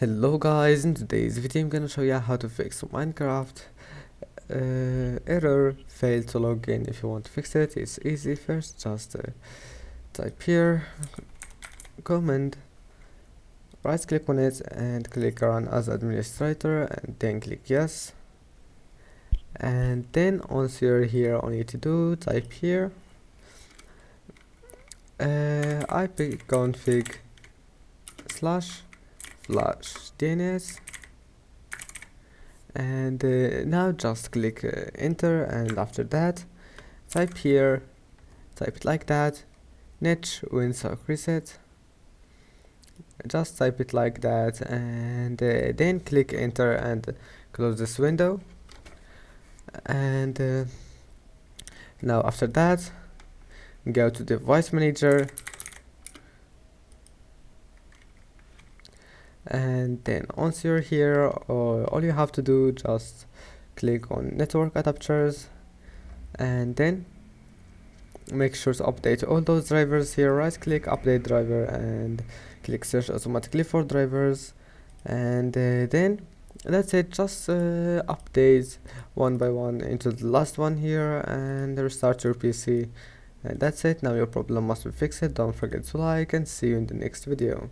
Hello guys, in today's video I'm gonna show you how to fix Minecraft error failed to log in. If you want to fix it, it's easy. First just type here command, right click on it and click run as administrator and then click yes, and then once you're here all you need to do type here ipconfig slash flash DNS, and now just click enter, and after that type here, type it like that, niche winsock reset, just type it like that, and then click enter and close this window. And now after that go to device manager, and then once you're here all you have to do just click on network adapters, and then make sure to update all those drivers here. Right click update driver and click search automatically for drivers, and then that's it. Just update one by one into the last one here and restart your PC, and that's it. Now your problem must be fixed. Don't forget to like, and see you in the next video.